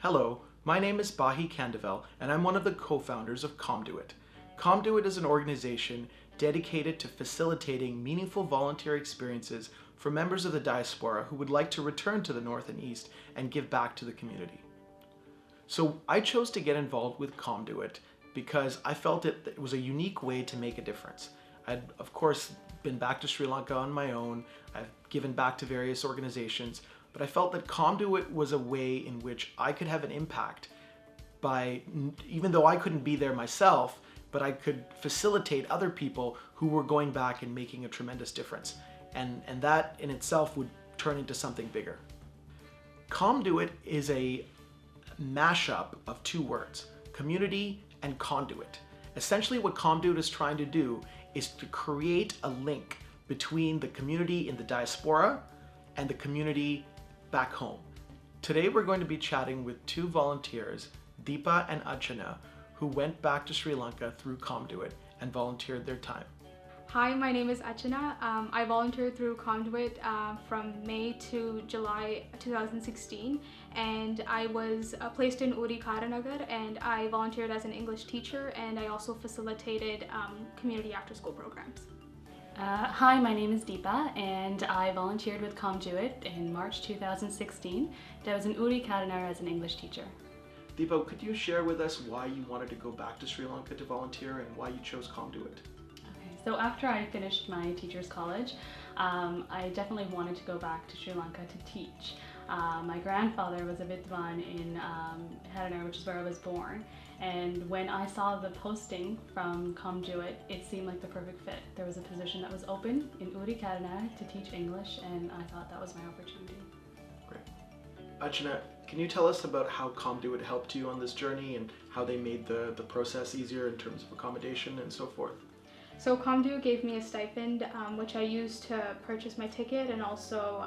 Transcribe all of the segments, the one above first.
Hello, my name is Bahi Kandavel and I'm one of the co-founders of Conduit. Conduit is an organization dedicated to facilitating meaningful volunteer experiences for members of the diaspora who would like to return to the North and East and give back to the community. So I chose to get involved with Conduit because I felt it was a unique way to make a difference. I'd, of course, been back to Sri Lanka on my own. I've given back to various organizations, but I felt that Conduit was a way in which I could have an impact by, even though I couldn't be there myself, but I could facilitate other people who were going back and making a tremendous difference. And that in itself would turn into something bigger. Conduit is a mashup of two words, community and conduit. Essentially what Conduit is trying to do is to create a link between the community in the diaspora and the community back home. Today we're going to be chatting with two volunteers, Deepa and Achchana, who went back to Sri Lanka through Conduit and volunteered their time. Hi, my name is Achchana. I volunteered through Conduit from May to July 2016, and I was placed in Uri Karanagar, and I volunteered as an English teacher, and I also facilitated community after-school programs. Hi, my name is Deepa, and I volunteered with Conduit in March 2016. I was in Uri Karanagar as an English teacher. Deepa, could you share with us why you wanted to go back to Sri Lanka to volunteer and why you chose Conduit? So after I finished my teacher's college, I definitely wanted to go back to Sri Lanka to teach. My grandfather was a Vidwan in Hadanar, which is where I was born. And when I saw the posting from Conduit, it seemed like the perfect fit. There was a position that was open in Uri Karanagar to teach English, and I thought that was my opportunity. Great. Achchana, can you tell us about how Conduit helped you on this journey and how they made the process easier in terms of accommodation and so forth? So Conduit gave me a stipend, which I used to purchase my ticket, and also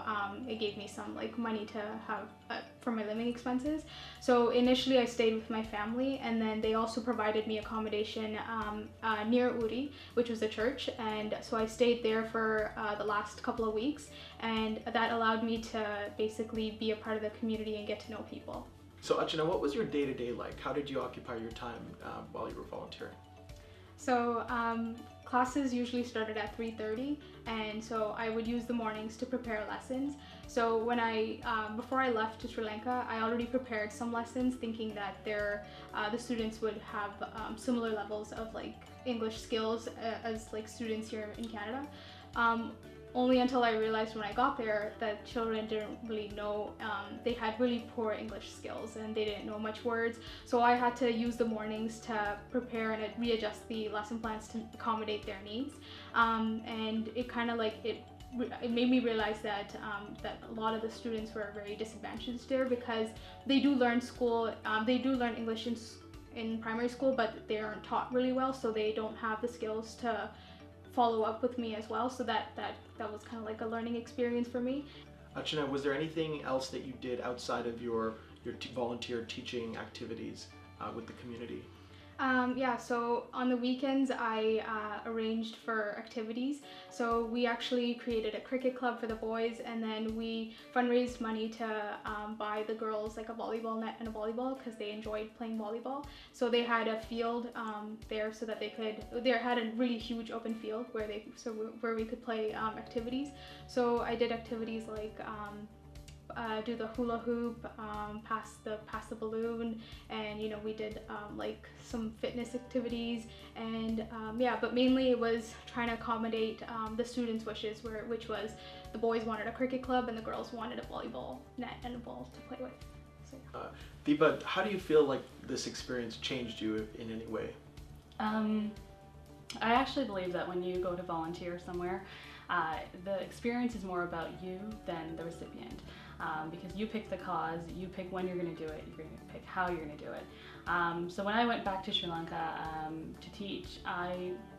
it gave me some money to have for my living expenses. So initially I stayed with my family, and then they also provided me accommodation near Uri, which was a church, and so I stayed there for the last couple of weeks, and that allowed me to basically be a part of the community and get to know people. So Achchana, what was your day-to-day like? How did you occupy your time while you were volunteering? So classes usually started at 3:30, and so I would use the mornings to prepare lessons. So when before I left to Sri Lanka, I already prepared some lessons thinking that the students would have similar levels of English skills as students here in Canada. Only until I realized when I got there that children didn't really know, they had really poor English skills and they didn't know much words. So I had to use the mornings to prepare and readjust the lesson plans to accommodate their needs. And it kind of it made me realize that a lot of the students were very disadvantaged there, because they do learn English in primary school, but they aren't taught really well, so they don't have the skills to follow up with me as well. So that was kind of a learning experience for me. Achchana, was there anything else that you did outside of your volunteer teaching activities with the community? Yeah, so on the weekends I arranged for activities. So we actually created a cricket club for the boys, and then we fundraised money to buy the girls a volleyball net and a volleyball, because they enjoyed playing volleyball. So they had a field there so that they had a really huge open field where we could play activities. So I did activities like do the hula hoop, pass the balloon, and we did some fitness activities, and yeah, but mainly it was trying to accommodate the students' wishes, which was the boys wanted a cricket club and the girls wanted a volleyball net and a ball to play with. So, yeah. Deepa, how do you feel like this experience changed you in any way? I actually believe that when you go to volunteer somewhere, the experience is more about you than the recipient. Because you pick the cause, you pick when you're going to do it, you're going to pick how you're going to do it. So when I went back to Sri Lanka to teach,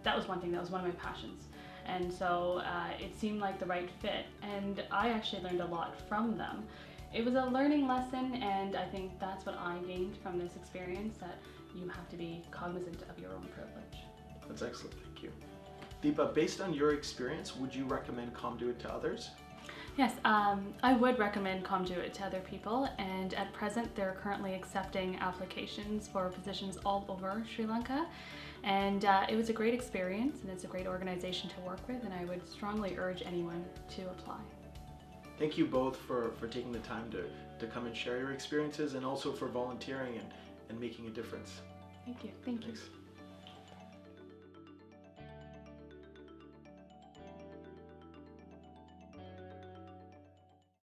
that was one thing, that was one of my passions. And so it seemed like the right fit, and I actually learned a lot from them. It was a learning lesson, and I think that's what I gained from this experience, that you have to be cognizant of your own privilege. That's excellent, thank you. Deepa, based on your experience, would you recommend Conduit to others? Yes, I would recommend Conduit to other people, and at present they're currently accepting applications for positions all over Sri Lanka. And it was a great experience, and it's a great organization to work with, and I would strongly urge anyone to apply. Thank you both for taking the time to come and share your experiences, and also for volunteering and making a difference. Thank you. Thank you. Thanks.